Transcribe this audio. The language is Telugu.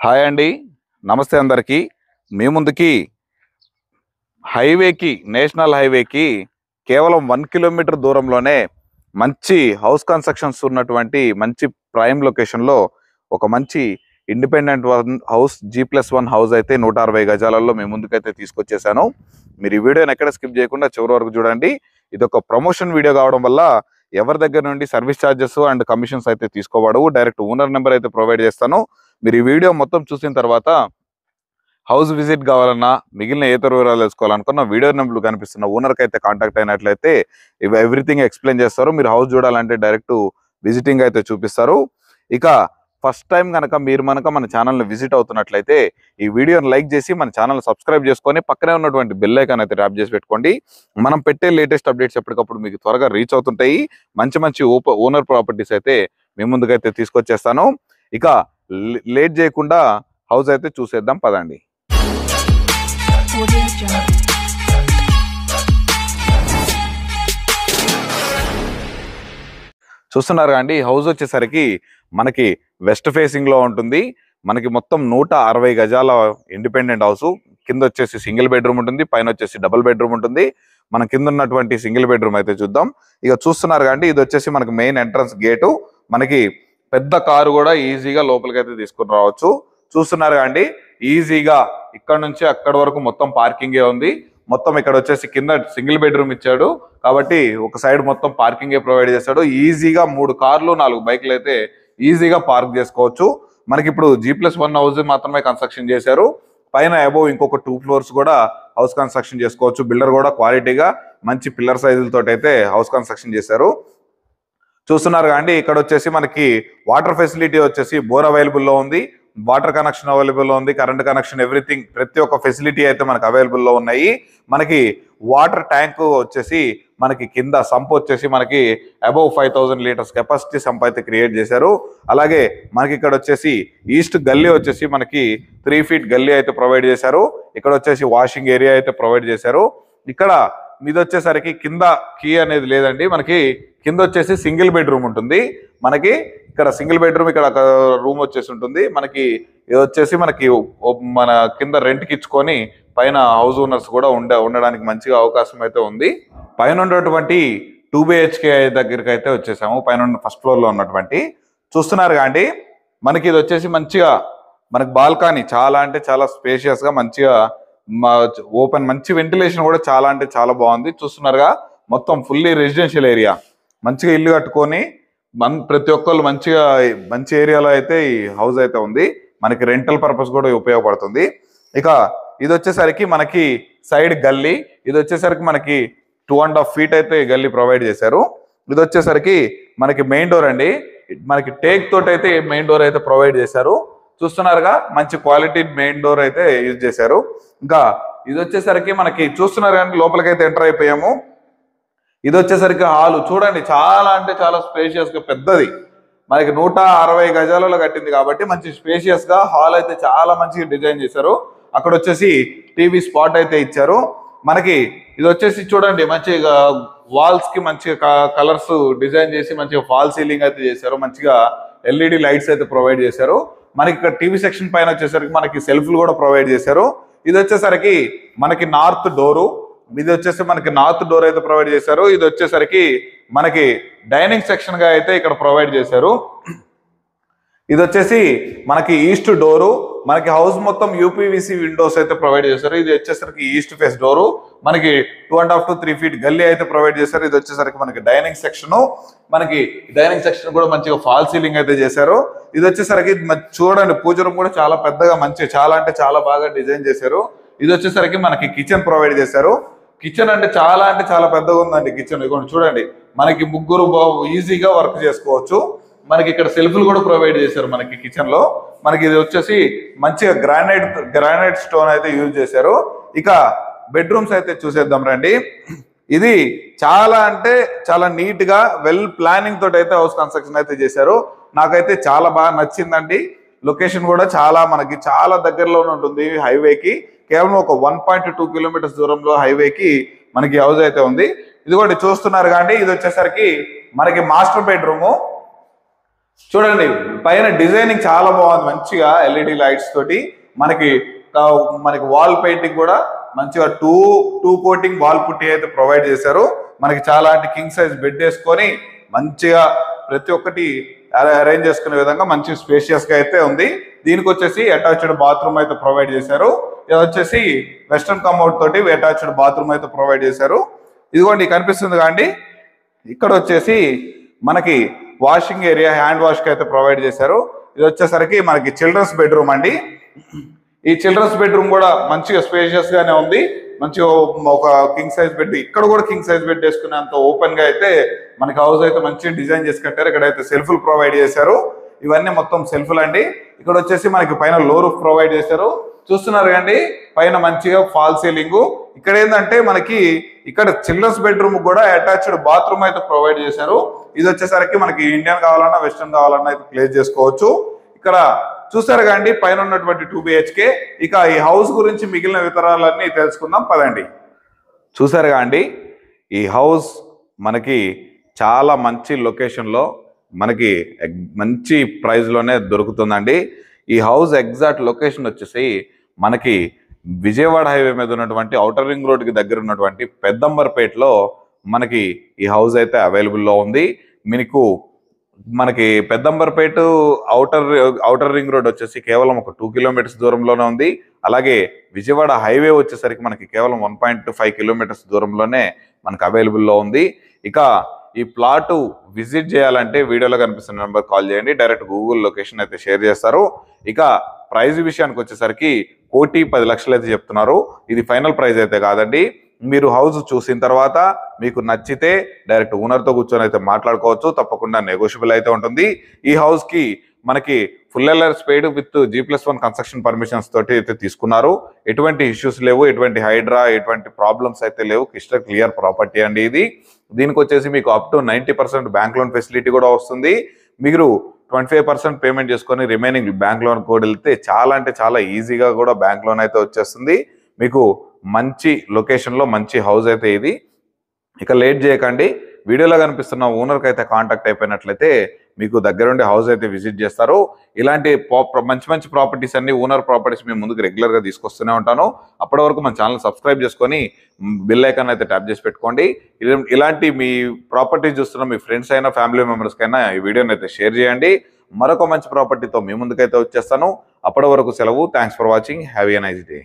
హాయ్ అండి, నమస్తే అందరికీ. మీ ముందుకి నేషనల్ హైవేకి కేవలం 1 కిలోమీటర్ దూరంలోనే మంచి హౌస్ కన్స్ట్రక్షన్స్ ఉన్నటువంటి మంచి ప్రైమ్ లొకేషన్లో ఒక మంచి ఇండిపెండెంట్ హౌస్ G+1 హౌస్ అయితే 160 గజాలలో మీ ముందుకైతే తీసుకొచ్చేసాను. మీరు ఈ వీడియోని ఎక్కడ స్కిప్ చేయకుండా చివరి వరకు చూడండి. ఇది ఒక ప్రమోషన్ వీడియో కావడం వల్ల ఎవరి దగ్గర నుండి సర్వీస్ ఛార్జెస్ అండ్ కమిషన్స్ అయితే తీసుకోబడవు. డైరెక్ట్ ఓనర్ నెంబర్ అయితే ప్రొవైడ్ చేస్తాను. మీరు ఈ వీడియో మొత్తం చూసిన తర్వాత హౌస్ విజిట్ కావాలన్నా మిగిలిన ఏ వివరాలు తెలుసుకోవాలనుకున్న వీడియో నెంబర్లు కనిపిస్తున్న ఓనర్కి అయితే కాంటాక్ట్ అయినట్లయితే ఎవ్రీథింగ్ ఎక్స్ప్లెయిన్ చేస్తారు. మీరు హౌస్ చూడాలంటే డైరెక్ట్ విజిటింగ్ అయితే చూపిస్తారు. ఇక ఫస్ట్ టైం కనుక మీరు మన ఛానల్ని విజిట్ అవుతున్నట్లయితే ఈ వీడియోని లైక్ చేసి మన ఛానల్ సబ్స్క్రైబ్ చేసుకొని పక్కనే ఉన్నటువంటి బెల్ ఐకాన్ అయితే ట్యాప్ చేసి పెట్టుకోండి. మనం పెట్టే లేటెస్ట్ అప్డేట్స్ ఎప్పటికప్పుడు మీకు త్వరగా రీచ్ అవుతుంటాయి. మంచి ఓనర్ ప్రాపర్టీస్ అయితే మీ ముందుకైతే తీసుకొచ్చేస్తాను. ఇక లేట్ చేయకుండా హౌస్ అయితే చూసేద్దాం పదండి. చూస్తున్నారు అండి, హౌస్ వచ్చేసరికి మనకి వెస్ట్ ఫేసింగ్ లో ఉంటుంది. మనకి మొత్తం 160 గజాల ఇండిపెండెంట్ హౌస్. కింద వచ్చేసి సింగిల్ బెడ్రూమ్ ఉంటుంది, పైన వచ్చేసి డబుల్ బెడ్రూమ్ ఉంటుంది. మన కింద ఉన్నటువంటి సింగిల్ బెడ్రూమ్ అయితే చూద్దాం. ఇక చూస్తున్నారు కండి, ఇది వచ్చేసి మనకి మెయిన్ ఎంట్రన్స్ గేటు. మనకి పెద్ద కారు కూడా ఈజీగా లోపలికి అయితే తీసుకుని రావచ్చు. చూస్తున్నారు కండి, ఈజీగా ఇక్కడ నుంచి అక్కడ వరకు మొత్తం పార్కింగే ఉంది. మొత్తం ఇక్కడ వచ్చేసి కింద సింగిల్ బెడ్రూమ్ ఇచ్చాడు కాబట్టి ఒక సైడ్ మొత్తం పార్కింగే ప్రొవైడ్ చేస్తాడు. ఈజీగా 3 కార్లు 4 బైక్లు అయితే ఈజీగా పార్క్ చేసుకోవచ్చు. మనకి ఇప్పుడు G+1 హౌస్ మాత్రమే కన్స్ట్రక్షన్ చేశారు. పైన అబోవ్ ఇంకొక 2 ఫ్లోర్స్ కూడా హౌస్ కన్స్ట్రక్షన్ చేసుకోవచ్చు. బిల్డర్ కూడా క్వాలిటీగా మంచి పిల్లర్ సైజులతో అయితే హౌస్ కన్స్ట్రక్షన్ చేశారు. చూస్తున్నారు కండి, ఇక్కడ వచ్చేసి మనకి వాటర్ ఫెసిలిటీ వచ్చేసి బోర్ అవైలబుల్లో ఉంది, వాటర్ కనెక్షన్ అవైలబుల్లో ఉంది, కరెంట్ కనెక్షన్ ఎవ్రీథింగ్ ప్రతి ఒక్క ఫెసిలిటీ అయితే మనకి అవైలబుల్లో ఉన్నాయి. మనకి వాటర్ ట్యాంక్ వచ్చేసి మనకి కింద సంప్ వచ్చేసి మనకి అబౌవ్ 5000 లీటర్స్ కెపాసిటీ సంప్ అయితే క్రియేట్ చేశారు. అలాగే మనకి ఇక్కడ వచ్చేసి ఈస్ట్ గల్లీ వచ్చేసి మనకి 3 ఫీట్ గల్లీ అయితే ప్రొవైడ్ చేశారు. ఇక్కడ వచ్చేసి వాషింగ్ ఏరియా అయితే ప్రొవైడ్ చేశారు. ఇక్కడ మీద వచ్చేసరికి కింద కీ అనేది లేదండి. మనకి కింద వచ్చేసి సింగిల్ బెడ్రూమ్ ఉంటుంది. మనకి ఇక్కడ సింగిల్ బెడ్రూమ్, ఇక్కడ రూమ్ వచ్చేసి ఉంటుంది. మనకి ఇది వచ్చేసి మనకి మన కింద రెంట్కి ఇచ్చుకొని పైన హౌస్ ఓనర్స్ కూడా ఉండడానికి మంచిగా అవకాశం అయితే ఉంది. పైన ఉన్నటువంటి 2 BHK దగ్గరికి అయితే వచ్చేసాము. పైన ఫస్ట్ ఫ్లోర్ లో ఉన్నటువంటి చూస్తున్నారు కాండి, మనకి ఇది వచ్చేసి మంచిగా మనకి బాల్కనీ చాలా అంటే చాలా స్పేషియస్ గా మంచిగా ఓపెన్, మంచి వెంటిలేషన్ కూడా చాలా అంటే చాలా బాగుంది. చూస్తున్నారుగా, మొత్తం ఫుల్లీ రెసిడెన్షియల్ ఏరియా. మంచిగా ఇల్లు కట్టుకొని ప్రతి ఒక్కళ్ళు మంచి ఏరియాలో అయితే ఈ హౌస్ అయితే ఉంది. మనకి రెంటల్ పర్పస్ కూడా ఉపయోగపడుతుంది. ఇక ఇది వచ్చేసరికి మనకి సైడ్ గల్లీ. ఇది వచ్చేసరికి మనకి 2.5 ఫీట్ అయితే గల్లీ ప్రొవైడ్ చేశారు. ఇది వచ్చేసరికి మనకి మెయిన్ డోర్ అండి. మనకి టేక్ తోటి అయితే మెయిన్ డోర్ అయితే ప్రొవైడ్ చేశారు. చూస్తున్నారుగా, మంచి క్వాలిటీ మెయిన్ డోర్ అయితే యూజ్ చేశారు. ఇంకా ఇది వచ్చేసరికి మనకి చూస్తున్నారు కానీ లోపలికైతే ఎంటర్ అయిపోయాము. ఇది వచ్చేసరికి హాల్ చూడండి, చాలా అంటే చాలా స్పేషియస్ గా పెద్దది. మనకి 160 గజాలలో కట్టింది కాబట్టి మంచి స్పేషియస్ గా హాల్ అయితే చాలా మంచిగా డిజైన్ చేశారు. అక్కడ వచ్చేసి టీవీ స్పాట్ అయితే ఇచ్చారు. మనకి ఇది వచ్చేసి చూడండి, మంచిగా వాల్స్ కి మంచిగా కలర్స్ డిజైన్ చేసి మంచిగా ఫాల్ సీలింగ్ అయితే చేశారు. మంచిగా LED లైట్స్ అయితే ప్రొవైడ్ చేశారు. మనకి ఇక్కడ టీవీ సెక్షన్ పైన వచ్చేసరికి మనకి సెల్ఫ్లు కూడా ప్రొవైడ్ చేశారు. ఇది వచ్చేసరికి మనకి నార్త్ డోరు. ఇది వచ్చేసి మనకి నార్త్ డోర్ అయితే ప్రొవైడ్ చేశారు. ఇది వచ్చేసరికి మనకి డైనింగ్ సెక్షన్ గా అయితే ఇక్కడ ప్రొవైడ్ చేశారు. ఇది వచ్చేసి మనకి ఈస్ట్ డోరు. మనకి హౌస్ మొత్తం UPVC విండోస్ అయితే ప్రొవైడ్ చేశారు. ఇది వచ్చేసరికి ఈస్ట్ ఫేస్ డోరు. మనకి 2.5 to 3 ఫీట్ గల్లీ అయితే ప్రొవైడ్ చేశారు. ఇది వచ్చేసరికి మనకి డైనింగ్ సెక్షన్. మనకి డైనింగ్ సెక్షన్ కూడా మంచిగా ఫాల్ సీలింగ్ అయితే చేశారు. ఇది వచ్చేసరికి చూడండి, పూజ రూమ్ కూడా చాలా పెద్దగా చాలా అంటే చాలా బాగా డిజైన్ చేశారు. ఇది వచ్చేసరికి మనకి కిచెన్ ప్రొవైడ్ చేశారు. కిచెన్ అంటే చాలా పెద్దగా ఉందండి కిచెన్. ఇదిగోండి చూడండి, మనకి ముగ్గురు ఈజీగా వర్క్ చేసుకోవచ్చు. మనకి ఇక్కడ సెల్ఫ్లు కూడా ప్రొవైడ్ చేశారు మనకి కిచెన్ లో. మనకి ఇది వచ్చేసి మంచిగా గ్రానైట్ స్టోన్ అయితే యూజ్ చేశారు. ఇక బెడ్రూమ్స్ అయితే చూసేద్దాం రండి. ఇది చాలా అంటే చాలా నీట్ గా వెల్ ప్లానింగ్ తోటి అయితే హౌస్ కన్స్ట్రక్షన్ అయితే చేశారు. నాకైతే చాలా బాగా నచ్చిందండి. లొకేషన్ కూడా మనకి చాలా దగ్గరలోనే ఉంటుంది హైవేకి. కేవలం ఒక 1.2 కిలోమీటర్స్ దూరంలో హైవేకి మనకి హౌస్ అయితే ఉంది. ఇది కూడా చూస్తున్నారు కానీ ఇది వచ్చేసరికి మనకి మాస్టర్ బెడ్రూము. చూడండి పైన డిజైనింగ్ చాలా బాగుంది, మంచిగా ఎల్ఈడి లైట్స్ తోటి మనకి మనకి వాల్ పెయింటింగ్ కూడా మంచిగా టూ కోటింగ్ వాల్ పుట్టి అయితే ప్రొవైడ్ చేశారు. మనకి చాలా కింగ్ సైజ్ బెడ్ వేసుకొని మంచిగా ప్రతి ఒక్కటి అరేంజ్ చేసుకునే విధంగా మంచి స్పేషియస్ గా అయితే ఉంది. దీనికి వచ్చేసి అటాచ్డ్ బాత్రూమ్ అయితే ప్రొవైడ్ చేశారు. ఇది వచ్చేసి వెస్టర్న్ కమోడ్ తోటి అటాచ్డ్ బాత్రూమ్ అయితే ప్రొవైడ్ చేశారు. ఇదిగోండి కనిపిస్తుంది కాండి, ఇక్కడ వచ్చేసి మనకి వాషింగ్ ఏరియా హ్యాండ్ వాష్ కి అయితే ప్రొవైడ్ చేశారు. ఇది వచ్చేసరికి మనకి చిల్డ్రన్స్ బెడ్రూమ్ అండి. ఈ చిల్డ్రన్స్ బెడ్రూమ్ కూడా మంచిగా స్పేషియస్ గానే ఉంది. మంచిగా ఒక కింగ్ సైజ్ బెడ్, ఇక్కడ కూడా కింగ్ సైజ్ బెడ్ వేసుకునేంత ఓపెన్ గా అయితే మనకి హౌస్ అయితే మంచిగా డిజైన్ చేసి కట్టారు. ఇక్కడైతే సెల్ఫ్లు ప్రొవైడ్ చేశారు. ఇవన్నీ మొత్తం సెల్ఫ్లు అండి. ఇక్కడ వచ్చేసి మనకి పైన లో రూఫ్ ప్రొవైడ్ చేశారు. చూస్తున్నారు కండి పైన మంచిగా ఫాల్ సీలింగ్. ఇక్కడ ఏంటంటే మనకి ఇక్కడ చిల్డ్రన్స్ బెడ్రూమ్ కూడా అటాచ్డ్ బాత్రూమ్ అయితే ప్రొవైడ్ చేశారు. ఇది వచ్చేసరికి మనకి ఇండియన్ కావాలన్నా వెస్టర్న్ కావాలన్నా అయితే ప్లేస్ చేసుకోవచ్చు. ఇక్కడ చూసారు కండి పైన ఉన్నటువంటి 2 BHK. ఇక ఈ హౌస్ గురించి మిగిలిన వివరాలన్నీ తెలుసుకుందాం పదండి. చూసారు కండి ఈ హౌస్ మనకి చాలా మంచి లొకేషన్లో మనకి మంచి ప్రైస్లోనే దొరుకుతుందండి. ఈ హౌస్ ఎగ్జాక్ట్ లొకేషన్ వచ్చేసి మనకి విజయవాడ హైవే మీద ఉన్నటువంటి ఔటర్ రింగ్ రోడ్కి దగ్గర ఉన్నటువంటి పెద్దంబర్పేటలో మనకి ఈ హౌస్ అయితే అవైలబుల్లో ఉంది. మీకు మనకి పెద్దంబర్పేట ఔటర్ రింగ్ రోడ్ వచ్చేసి కేవలం ఒక 2 కిలోమీటర్స్ దూరంలోనే ఉంది. అలాగే విజయవాడ హైవే వచ్చేసరికి మనకి కేవలం 1.5 కిలోమీటర్స్ దూరంలోనే మనకు అవైలబుల్లో ఉంది. ఇక ఈ ప్లాట్ విజిట్ చేయాలంటే వీడియోలో కనిపిస్తున్న నెంబర్ కాల్ చేయండి, డైరెక్ట్ గూగుల్ లొకేషన్ అయితే షేర్ చేస్తారు. ఇక ప్రైజ్ విషయానికి వచ్చేసరికి 1,10,00,000 అయితే చెప్తున్నారు. ఇది ఫైనల్ ప్రైజ్ అయితే కాదండి. మీరు హౌస్ చూసిన తర్వాత మీకు నచ్చితే డైరెక్ట్ ఓనర్తో కూర్చొని అయితే మాట్లాడుకోవచ్చు. తప్పకుండా నెగోషియబుల్ అయితే ఉంటుంది. ఈ హౌస్ కి మనకి ఫుల్ ఎల్ఆర్ స్పేడ్ విత్ G+1 కన్స్ట్రక్షన్ పర్మిషన్స్ తోటి అయితే తీసుకున్నారు. ఎటువంటి ఇష్యూస్ లేవు, ఎటువంటి హైడ్రా ఎటువంటి ప్రాబ్లమ్స్ అయితే లేవు. క్రిస్టల్ క్లియర్ ప్రాపర్టీ అండి ఇది. దీనికి వచ్చేసి మీకు up to 90% bank loan facility కూడా వస్తుంది. మీరు 25% పేమెంట్ చేసుకొని రిమైనింగ్ బ్యాంక్ లోన్ కూడా వెళ్తే చాలా అంటే చాలా ఈజీగా కూడా బ్యాంక్ లోన్ అయితే వచ్చేస్తుంది. మీకు మంచి లొకేషన్లో మంచి హౌస్ అయితే ఇది. ఇక లేట్ చేయకండి, వీడియోలో కనిపిస్తున్న ఓనర్కి అయితే కాంటాక్ట్ అయిపోయినట్లయితే మీకు దగ్గరుండి హౌస్ అయితే విజిట్ చేస్తారు. ఇలాంటి మంచి మంచి ప్రాపర్టీస్ అన్ని ఓనర్ ప్రాపర్టీస్ మేము ముందుకు రెగ్యులర్గా తీసుకొస్తూనే ఉంటాను. అప్పటి వరకు మన ఛానల్ సబ్స్క్రైబ్ చేసుకొని బెల్ ఐకాన్ అయితే ట్యాప్ చేసి పెట్టుకోండి. ఇలాంటి మీ ప్రాపర్టీస్ చూస్తున్న మీ ఫ్రెండ్స్ అయినా ఫ్యామిలీ మెంబర్స్కైనా ఈ వీడియోని అయితే షేర్ చేయండి. మరొక మంచి ప్రాపర్టీతో మీ ముందుకైతే వచ్చేస్తాను. అప్పటి వరకు సెలవు. Thanks for watching. Have a nice day.